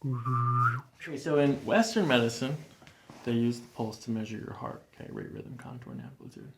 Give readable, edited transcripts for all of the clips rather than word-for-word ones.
Okay, so in Western medicine, they use the pulse to measure your heart, okay, rate, rhythm, contour, and amplitude.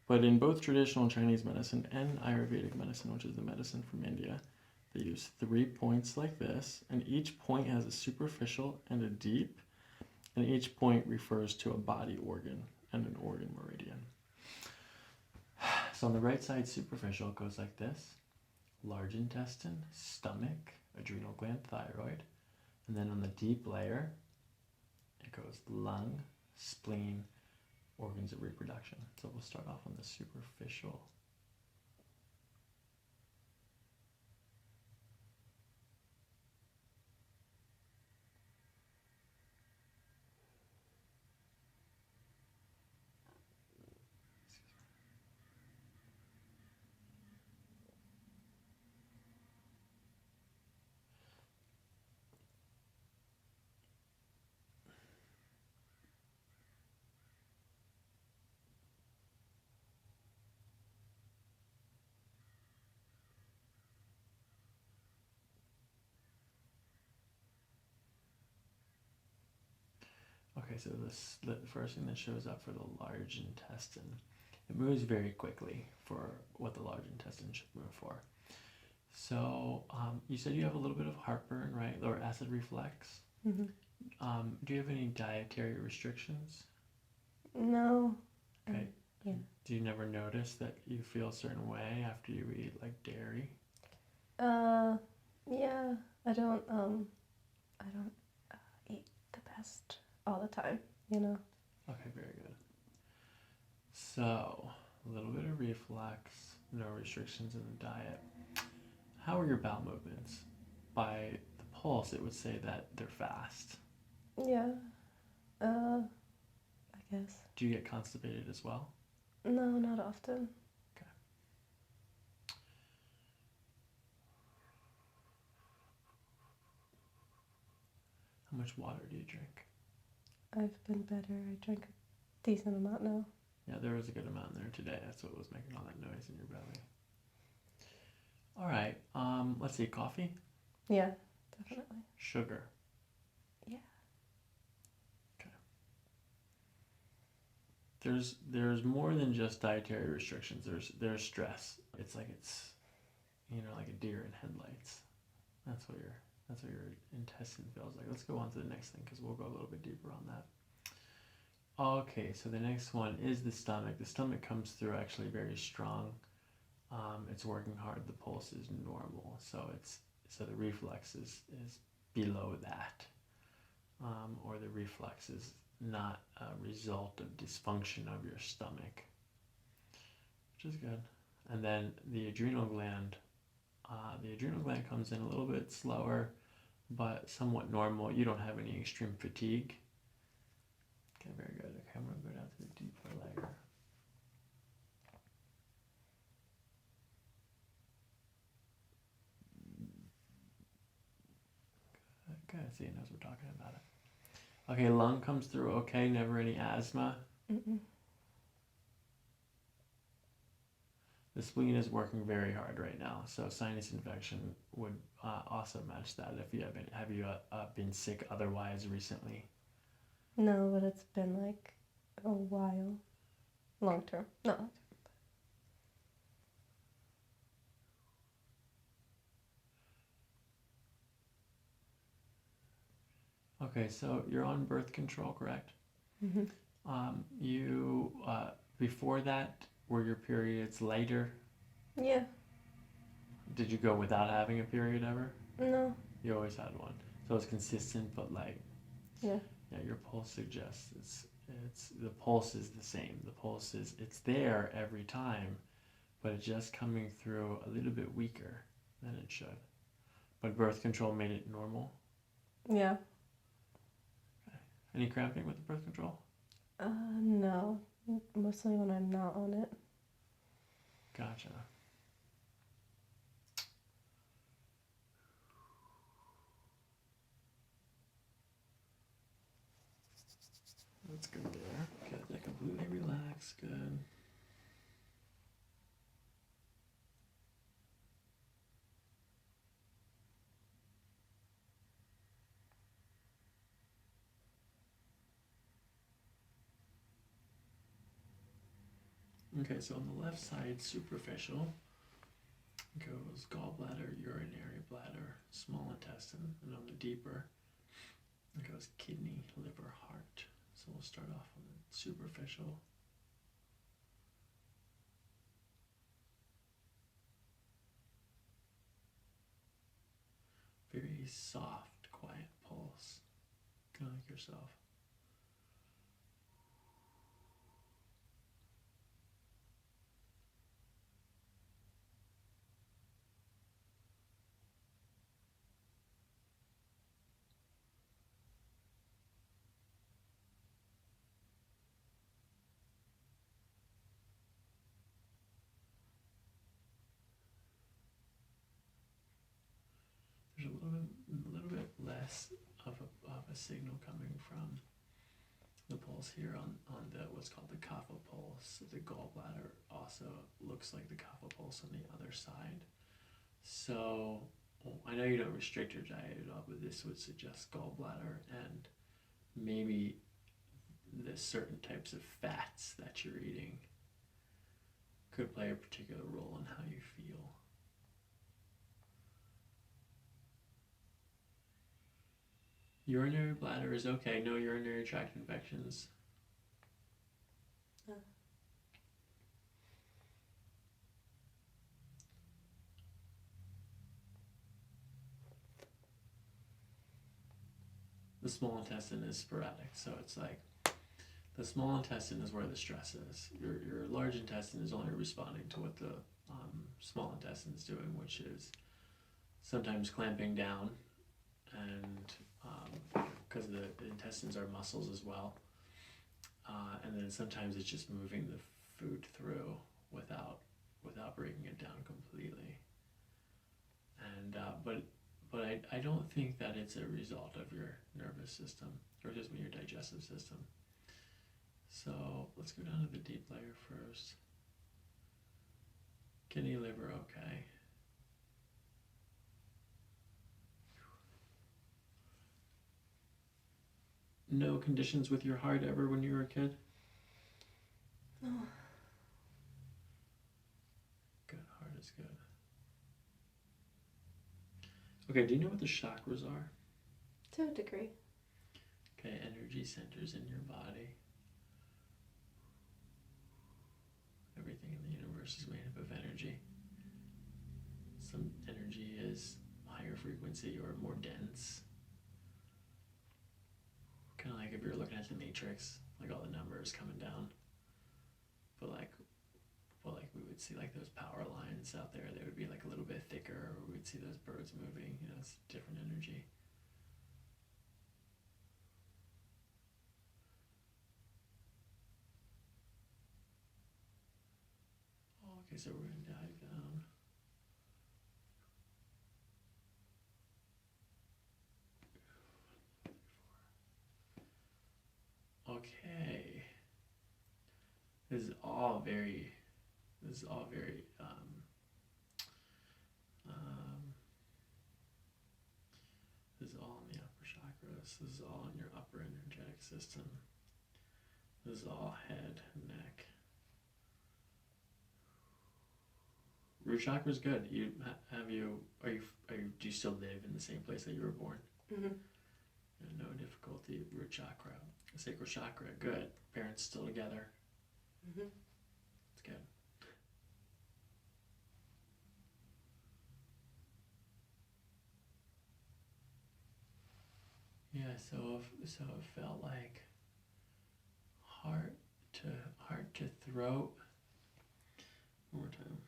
But in both traditional Chinese medicine and Ayurvedic medicine, which is the medicine from India, they use 3 points like this, and each point has a superficial and a deep, and each point refers to a body organ and an organ meridian. So on the right side, superficial goes like this: large intestine, stomach, adrenal gland, thyroid. And then on the deep layer, it goes lung, spleen, organs of reproduction. So we'll start off on the superficial. Okay, so the first thing that shows up for the large intestine, it moves very quickly for what the large intestine should move for. So you said you have a little bit of heartburn, right, or acid reflux. Mm-hmm. Do you have any dietary restrictions? No. Okay. Yeah. Do you never notice that you feel a certain way after you eat like dairy? Yeah. I don't eat the best all the time, you know. Okay, very good. So, a little bit of reflux, no restrictions in the diet. How are your bowel movements? By the pulse, it would say that they're fast. Yeah. I guess. Do you get constipated as well? No, not often. Okay. How much water do you drink? I've been better. I drink a decent amount now. Yeah, there was a good amount in there today. That's what was making all that noise in your belly. All right. Let's see. Coffee? Yeah, definitely. Sugar? Yeah. Okay. There's more than just dietary restrictions. There's stress. It's like like a deer in headlights. That's what your intestine feels like. Let's go on to the next thing because we'll go a little bit deeper on that. Okay, so the next one is the stomach. The stomach comes through actually very strong. It's working hard. The pulse is normal, so the reflex is below that, or the reflex is not a result of dysfunction of your stomach, which is good. And then the adrenal gland comes in a little bit slower, but somewhat normal. You don't have any extreme fatigue. Okay, very good. Okay, I'm going to go down to the deeper layer. Good. See, it knows we're talking about it. Okay, lung comes through okay. Never any asthma. Mm-mm. The spleen is working very hard right now, so sinus infection would also match that. If you have you been sick otherwise recently? No, but it's been like a while. Long term. No. Okay, so you're on birth control, correct? Mm-hmm. You before that, were your periods later? Yeah. Did you go without having a period ever? No. You always had one, so it's consistent, but like, Yeah. yeah, your pulse suggests it's the pulse is the same. The pulse it's there every time, but it's just coming through a little bit weaker than it should. But birth control made it normal. Yeah. Okay. Any cramping with the birth control? No. Mostly when I'm not on it. Gotcha. That's good there. Good. They're completely relaxed. Good. Okay, so on the left side, superficial, goes gallbladder, urinary bladder, small intestine, and on the deeper, it goes kidney, liver, heart. So we'll start off on the superficial. Very soft, quiet pulse, kind of like yourself. There's a little bit less of a signal coming from the pulse here on the what's called the kapha pulse. The gallbladder also looks like the kapha pulse on the other side. So I know you don't restrict your diet at all, but this would suggest gallbladder and maybe the certain types of fats that you're eating could play a particular role in how you feel. Urinary bladder is okay, no urinary tract infections. The small intestine is sporadic, so it's like the small intestine is where the stress is. Your large intestine is only responding to what the small intestine is doing, which is sometimes clamping down, and because the intestines are muscles as well, and then sometimes it's just moving the food through without breaking it down completely. And but I don't think that it's a result of your nervous system, or just your digestive system. So let's go down to the deep layer first. Kidney, liver, okay. No conditions with your heart ever when you were a kid? No. Good, heart is good. Okay, do you know what the chakras are? To a degree. Okay, energy centers in your body. Everything in the universe is made up of energy. Some energy is higher frequency or more dense. Kind of like if you're looking at the matrix, like all the numbers coming down. But like we would see like those power lines out there, they would be like a little bit thicker, or we would see those birds moving, you know, it's different energy. Okay, so we're going to dive down. Okay. This is all very this is all in the upper chakras. This is all in your upper energetic system. This is all head, neck. Root chakra is good. Do you still live in the same place that you were born? Mm-hmm. No difficulty. Root chakra, sacral chakra, good. Parents still together. Mm-hmm. It's good. Yeah, so it felt like heart to throat. One more time.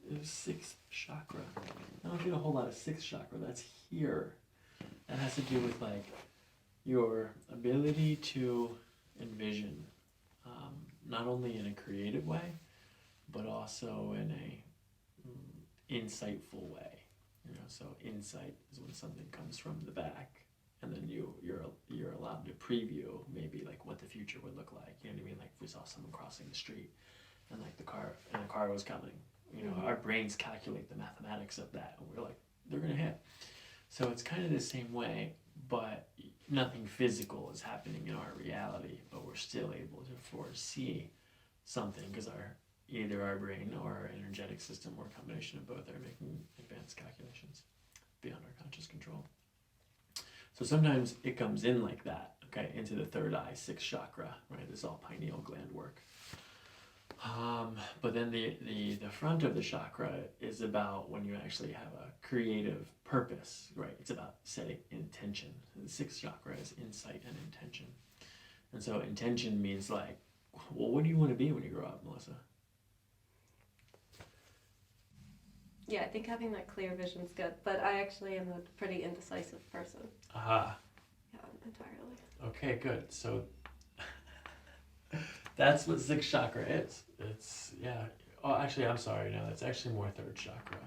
There's sixth chakra. I don't feel a whole lot of sixth chakra. That's here. That has to do with like your ability to envision, not only in a creative way, but also in a insightful way. You know, so insight is when something comes from the back, and then you're allowed to preview maybe like what the future would look like. You know what I mean? Like if we saw someone crossing the street, and like the car was coming. You know, our brains calculate the mathematics of that, and we're like, they're gonna hit. So it's kind of the same way, but nothing physical is happening in our reality, but we're still able to foresee something because either our brain or our energetic system or a combination of both are making advanced calculations beyond our conscious control. So sometimes it comes in like that, okay, into the third eye, sixth chakra, right? This is all pineal gland work. But then the front of the chakra is about when you actually have a creative purpose, right? It's about setting intention. The sixth chakra is insight and intention. And so intention means like, well, what do you want to be when you grow up, Melissa? Yeah, I think having that clear vision's good, but I actually am a pretty indecisive person. Aha. Yeah, entirely. Okay, good. So that's what sixth chakra is. It's, yeah. Oh, actually, I'm sorry. No, that's actually more third chakra.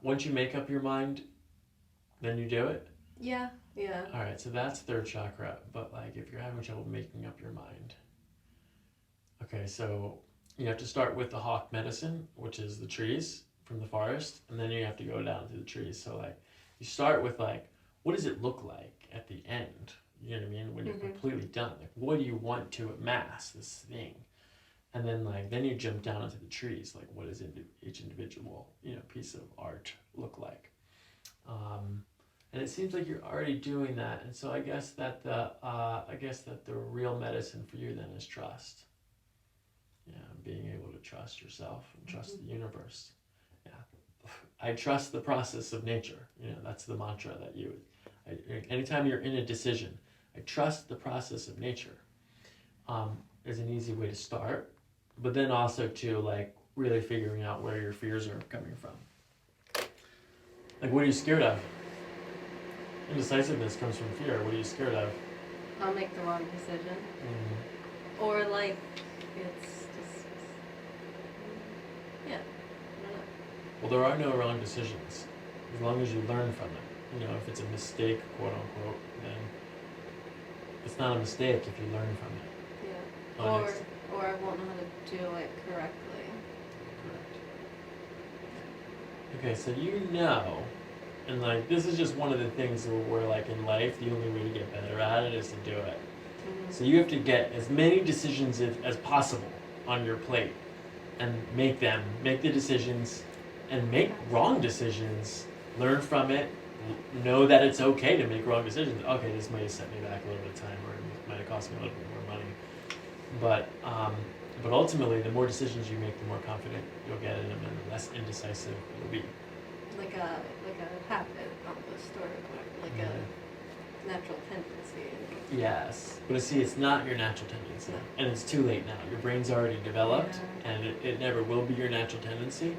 Once you make up your mind, then you do it? Yeah. All right, so that's third chakra. But like, if you're having trouble making up your mind, okay, so you have to start with the hawk medicine, which is the trees from the forest, and then you have to go down to the trees. So like, you start with like, what does it look like at the end? You know what I mean? When you're completely done, like, what do you want to amass this thing? And then like, then you jump down into the trees. Like, what does each individual, piece of art look like? And it seems like you're already doing that. And so I guess that the real medicine for you then is trust. Yeah, being able to trust yourself and trust the universe. Yeah, I trust the process of nature. That's the mantra that anytime you're in a decision, I trust the process of nature. Is an easy way to start, but then also to like really figuring out where your fears are coming from. Like, what are you scared of? Indecisiveness comes from fear. What are you scared of? I'll make the wrong decision. Mm-hmm. Or like, it's just, yeah, I don't know. Well, there are no wrong decisions, as long as you learn from it. If it's a mistake, quote unquote, then it's not a mistake if you learn from it. Yeah. Or I won't know how to do it correctly. Correct. Okay, so and like, this is just one of the things where like in life, the only way to get better at it is to do it. Mm-hmm. So you have to get as many decisions as possible on your plate and make the decisions and make wrong decisions, learn from it, know that it's okay to make wrong decisions. Okay, this might have set me back a little bit of time, or it might have cost me a little bit more money. But ultimately, the more decisions you make, the more confident you'll get in them, and the less indecisive you'll be. Like a habit almost, or like a natural tendency. Yes, but see, it's not your natural tendency, and it's too late now. Your brain's already developed, and it never will be your natural tendency,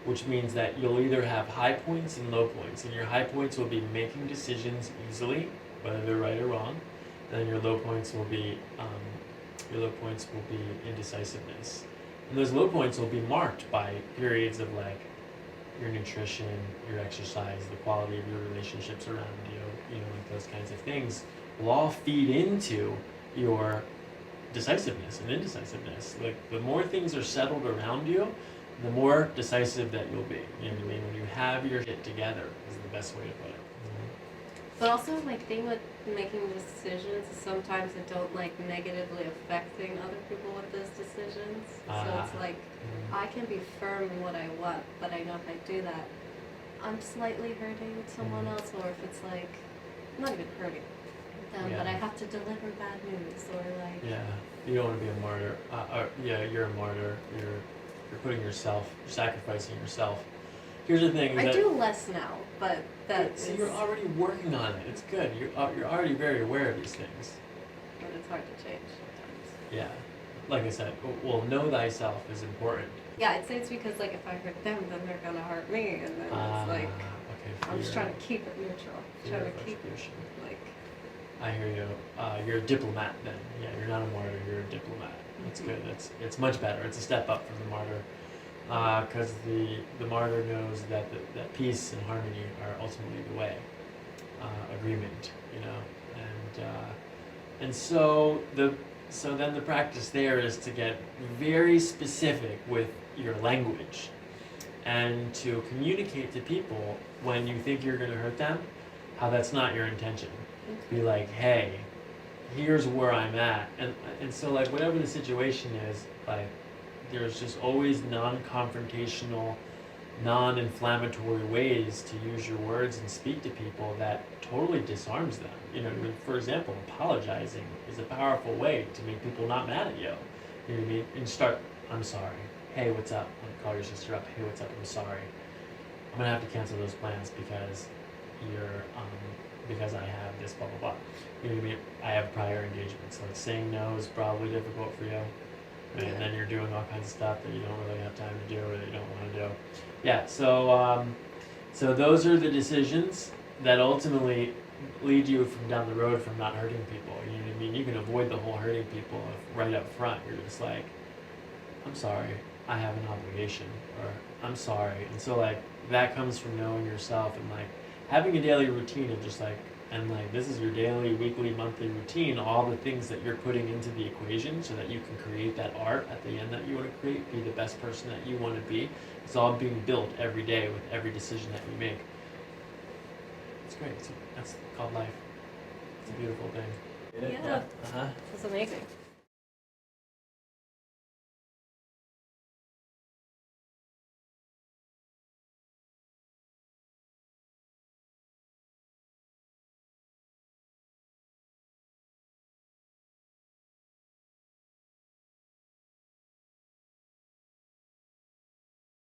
which means that you'll either have high points and low points, and your high points will be making decisions easily, whether they're right or wrong, and then your low points will be indecisiveness, and those low points will be marked by periods of like your nutrition, your exercise, the quality of your relationships around you, like those kinds of things will all feed into your decisiveness and indecisiveness. Like, the more things are settled around you, the more decisive that you'll be. You know what I mean? When you have your shit together is the best way to put it. But also, my thing with making decisions is sometimes it don't like negatively affecting other people with those decisions. So it's like, I can be firm in what I want, but I know if I do that, I'm slightly hurting someone else, or if it's like, I'm not even hurting them, but I have to deliver bad news, or like... Yeah, you don't want to be a martyr. You're a martyr. You're putting yourself, you're sacrificing yourself. Here's the thing. I do less now, but See, you're already working on it. It's good. You're already very aware of these things. But it's hard to change sometimes. Yeah. Like I said, well, know thyself is important. Yeah, I'd say it's because, like, if I hurt them, then they're going to hurt me, and then it's like, I'm just trying to keep it neutral. Trying to keep it, like... I hear you. You're a diplomat then. Yeah, you're not a martyr, you're a diplomat. That's good. It's much better. It's a step up from the martyr. Because the martyr knows that peace and harmony are ultimately the way, agreement, and so then the practice there is to get very specific with your language, and to communicate to people when you think you're going to hurt them, how that's not your intention. Be like, hey, here's where I'm at, and so like whatever the situation is, like there's just always non-confrontational, non-inflammatory ways to use your words and speak to people that totally disarms them. You know what I mean? For example, apologizing is a powerful way to make people not mad at you. You know what I mean? And start, I'm sorry. Hey, what's up? Like, call your sister up. Hey, what's up? I'm sorry. I'm gonna have to cancel those plans because because I have this blah blah blah. You know what I mean? I have prior engagements. Like saying no is probably difficult for you. Right? And then you're doing all kinds of stuff that you don't really have time to do or that you don't want to do. Yeah, so those are the decisions that ultimately lead you from down the road from not hurting people. You know what I mean? You can avoid the whole hurting people if right up front you're just like, I'm sorry, I have an obligation, or I'm sorry. And so like that comes from knowing yourself and like having a daily routine of just like, and like this is your daily, weekly, monthly routine, all the things that you're putting into the equation so that you can create that art at the end that you want to create, be the best person that you want to be. It's all being built every day with every decision that you make. It's great. That's called life. It's a beautiful thing. Yeah. Uh-huh. That's amazing.